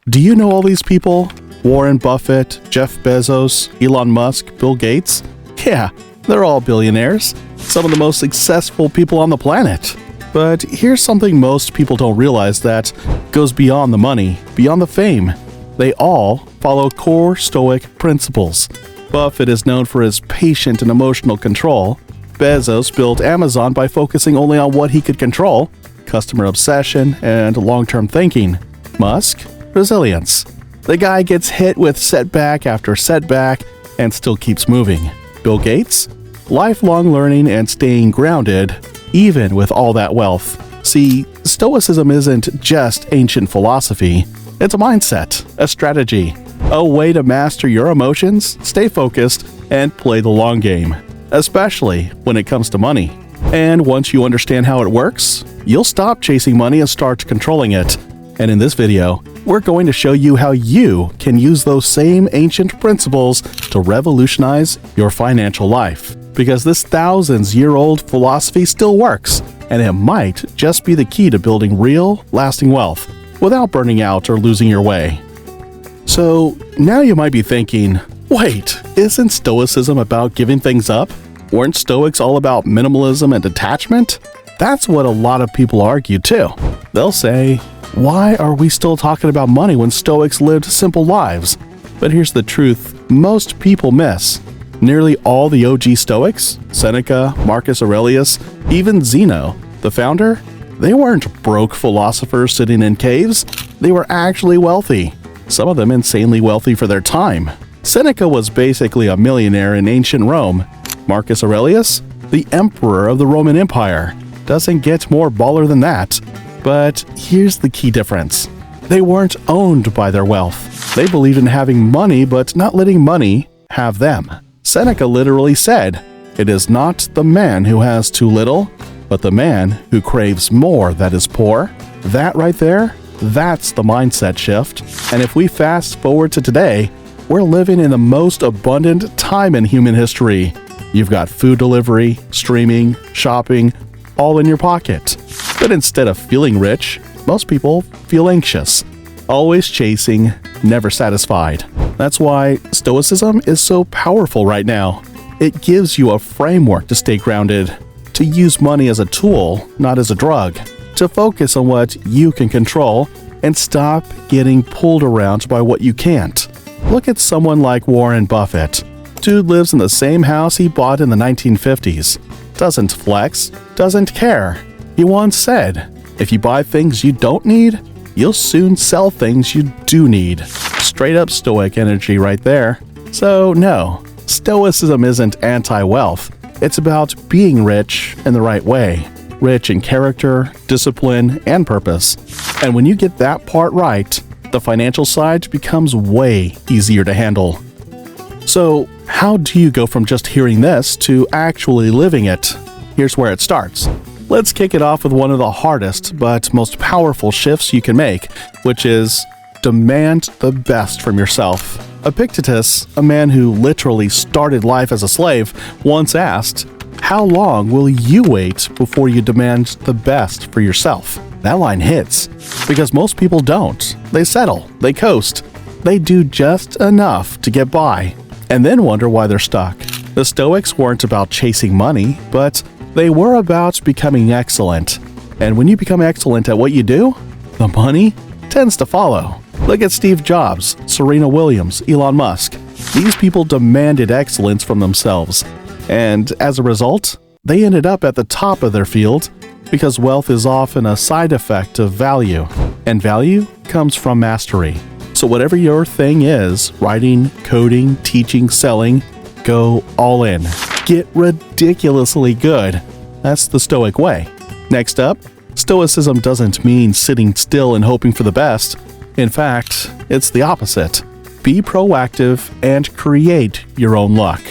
Do you know all these people? Warren Buffett, Jeff Bezos, Elon Musk, Bill Gates? Yeah, they're all billionaires. Some of the most successful people on the planet. But here's something most people don't realize that goes beyond the money, beyond the fame. They all follow core Stoic principles. Buffett is known for his patient and emotional control. Bezos built Amazon by focusing only on what he could control, customer obsession, and long-term thinking. Musk, resilience. The guy gets hit with setback after setback and still keeps moving. Bill Gates, lifelong learning and staying grounded, even with all that wealth. See, Stoicism isn't just ancient philosophy. It's a mindset, a strategy, a way to master your emotions, stay focused, and play the long game, especially when it comes to money. And once you understand how it works, you'll stop chasing money and start controlling it. And in this video, we're going to show you how you can use those same ancient principles to revolutionize your financial life. Because this thousands-year-old philosophy still works, and it might just be the key to building real, lasting wealth without burning out or losing your way. So now you might be thinking, wait, isn't Stoicism about giving things up? Weren't Stoics all about minimalism and detachment? That's what a lot of people argue too. They'll say, why are we still talking about money when Stoics lived simple lives? But here's the truth most people miss. Nearly all the OG Stoics, Seneca, Marcus Aurelius, even Zeno, the founder, they weren't broke philosophers sitting in caves. They were actually wealthy, some of them insanely wealthy for their time. Seneca was basically a millionaire in ancient Rome. Marcus Aurelius, the emperor of the Roman Empire, doesn't get more baller than that. But here's the key difference. They weren't owned by their wealth. They believed in having money but not letting money have them. Seneca literally said, "It is not the man who has too little, but the man who craves more that is poor." That right there, that's the mindset shift. And if we fast forward to today, we're living in the most abundant time in human history. You've got food delivery, streaming, shopping, all in your pocket. But instead of feeling rich, most people feel anxious, always chasing, never satisfied. That's why Stoicism is so powerful right now. It gives you a framework to stay grounded, to use money as a tool, not as a drug, to focus on what you can control and stop getting pulled around by what you can't. Look at someone like Warren Buffett. Dude lives in the same house he bought in the 1950s. Doesn't flex, doesn't care. He once said, if you buy things you don't need, you'll soon sell things you do need. Straight up Stoic energy right there. So no, Stoicism isn't anti-wealth. It's about being rich in the right way. Rich in character, discipline, and purpose. And when you get that part right, the financial side becomes way easier to handle. So how do you go from just hearing this to actually living it? Here's where it starts. Let's kick it off with one of the hardest but most powerful shifts you can make, which is demand the best from yourself. Epictetus, a man who literally started life as a slave, once asked, "How long will you wait before you demand the best for yourself?" That line hits, because most people don't. They settle, they coast, they do just enough to get by, and then wonder why they're stuck. The Stoics weren't about chasing money, but they were about becoming excellent. And when you become excellent at what you do, the money tends to follow. Look at Steve Jobs, Serena Williams, Elon Musk. These people demanded excellence from themselves. And as a result, they ended up at the top of their field because wealth is often a side effect of value. And value comes from mastery. So whatever your thing is, writing, coding, teaching, selling, go all in. Get ridiculously good. That's the Stoic way. Next up, Stoicism doesn't mean sitting still and hoping for the best. In fact, it's the opposite. Be proactive and create your own luck.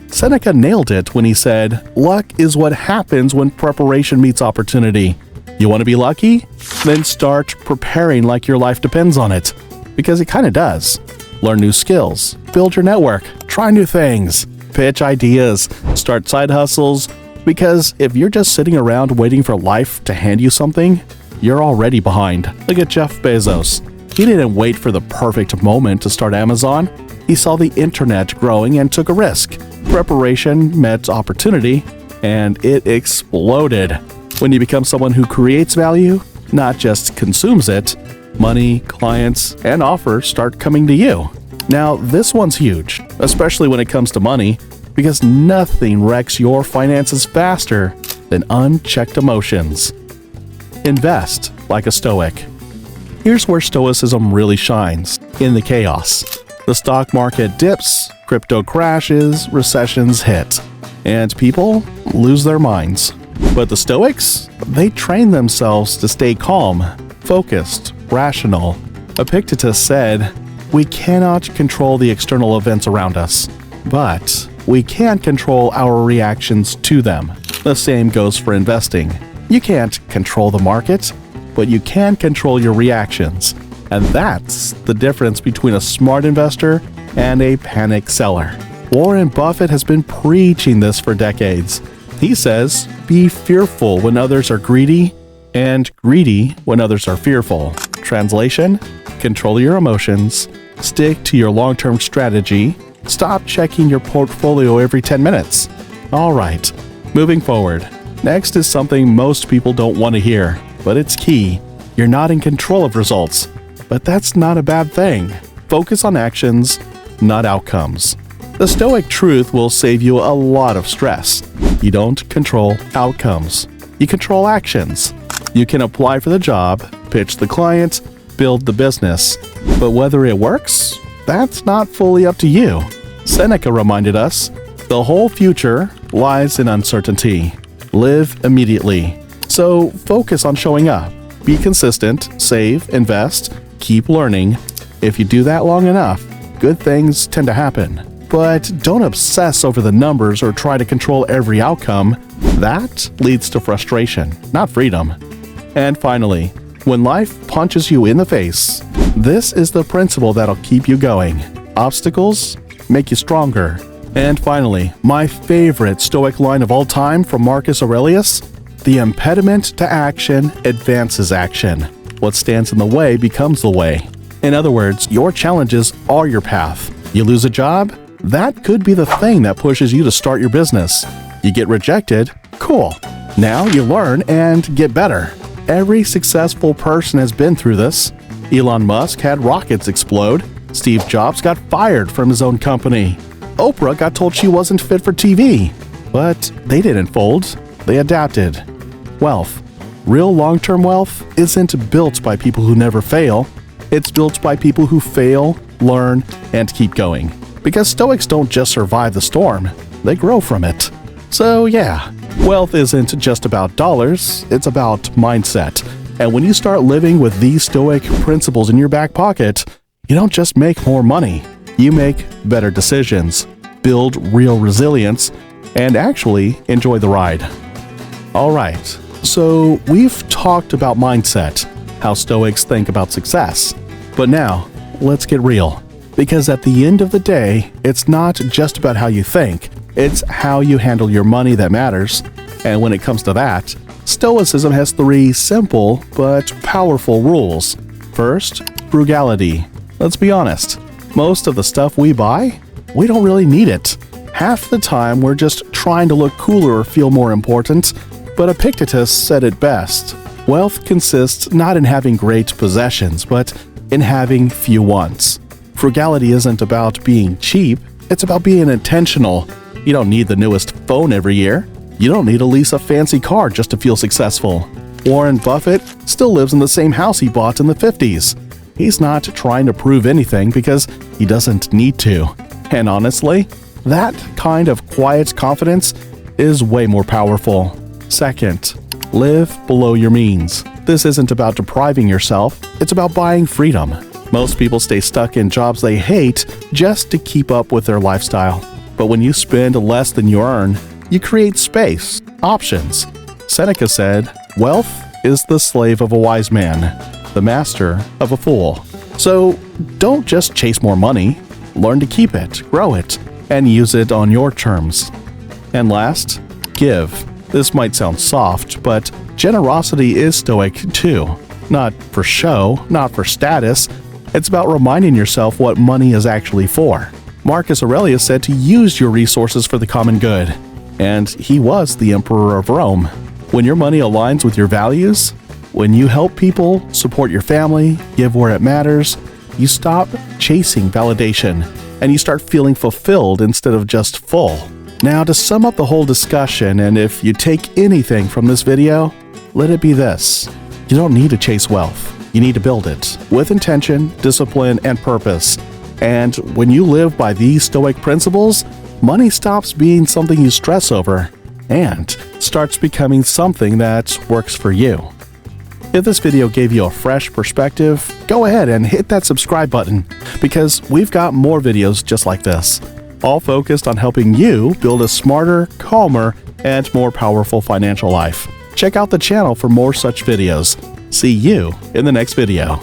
Seneca nailed it when he said, "Luck is what happens when preparation meets opportunity." You want to be lucky? Then start preparing like your life depends on it. Because it kind of does. Learn new skills, build your network, try new things, pitch ideas, start side hustles, because if you're just sitting around waiting for life to hand you something, you're already behind. Look at Jeff Bezos. He didn't wait for the perfect moment to start Amazon. He saw the internet growing and took a risk. Preparation met opportunity, and it exploded. When you become someone who creates value, not just consumes it, money, clients, and offers start coming to you. Now, this one's huge, especially when it comes to money, because nothing wrecks your finances faster than unchecked emotions. Invest like a Stoic. Here's where Stoicism really shines, in the chaos. The stock market dips, crypto crashes, recessions hit, and people lose their minds. But the Stoics, they train themselves to stay calm, focused, rational. Epictetus said, "We cannot control the external events around us, but we can control our reactions to them." The same goes for investing. You can't control the market, but you can control your reactions. And that's the difference between a smart investor and a panic seller. Warren Buffett has been preaching this for decades. He says, be fearful when others are greedy, and greedy when others are fearful. Translation: control your emotions, stick to your long-term strategy, stop checking your portfolio every 10 minutes. All right, moving forward. Next is something most people don't want to hear, but it's key. You're not in control of results. But that's not a bad thing. Focus on actions, not outcomes. The Stoic truth will save you a lot of stress. You don't control outcomes. You control actions. You can apply for the job, pitch the client, build the business. But whether it works, that's not fully up to you. Seneca reminded us, the whole future lies in uncertainty. Live immediately. So focus on showing up. Be consistent, save, invest, keep learning. If you do that long enough, good things tend to happen. But don't obsess over the numbers or try to control every outcome. That leads to frustration, not freedom. And finally, when life punches you in the face, this is the principle that'll keep you going. Obstacles make you stronger. And finally, my favorite Stoic line of all time from Marcus Aurelius: the impediment to action advances action. What stands in the way becomes the way. In other words, your challenges are your path. You lose a job? That could be the thing that pushes you to start your business. You get rejected? Cool. Now you learn and get better. Every successful person has been through this. Elon Musk had rockets explode. Steve Jobs got fired from his own company. Oprah got told she wasn't fit for TV. But they didn't fold. They adapted. Wealth. Real long-term wealth isn't built by people who never fail. It's built by people who fail, learn, and keep going. Because Stoics don't just survive the storm, they grow from it. So yeah, wealth isn't just about dollars, it's about mindset. And when you start living with these Stoic principles in your back pocket, you don't just make more money, you make better decisions, build real resilience, and actually enjoy the ride. All right, so we've talked about mindset, how Stoics think about success. But now, let's get real. Because at the end of the day, it's not just about how you think, it's how you handle your money that matters. And when it comes to that, Stoicism has 3 simple but powerful rules. First, frugality. Let's be honest, most of the stuff we buy, we don't really need it. Half the time, we're just trying to look cooler or feel more important. But Epictetus said it best. Wealth consists not in having great possessions, but in having few wants. Frugality isn't about being cheap, it's about being intentional. You don't need the newest phone every year. You don't need to lease a fancy car just to feel successful. Warren Buffett still lives in the same house he bought in the 50s. He's not trying to prove anything because he doesn't need to. And honestly, that kind of quiet confidence is way more powerful. Second, live below your means. This isn't about depriving yourself, it's about buying freedom. Most people stay stuck in jobs they hate just to keep up with their lifestyle. But when you spend less than you earn, you create space, options. Seneca said, "Wealth is the slave of a wise man, the master of a fool." So don't just chase more money, learn to keep it, grow it, and use it on your terms. And last, give. This might sound soft, but generosity is Stoic too. Not for show, not for status, It's about reminding yourself what money is actually for. Marcus Aurelius said to use your resources for the common good, and he was the emperor of Rome. When your money aligns with your values, when you help people, support your family, give where it matters, you stop chasing validation and you start feeling fulfilled instead of just full. Now, to sum up the whole discussion, and if you take anything from this video, let it be this: you don't need to chase wealth. You need to build it with intention, discipline, and purpose. And when you live by these Stoic principles, money stops being something you stress over and starts becoming something that works for you. If this video gave you a fresh perspective, go ahead and hit that subscribe button, because we've got more videos just like this, all focused on helping you build a smarter, calmer, and more powerful financial life. Check out the channel for more such videos. See you in the next video.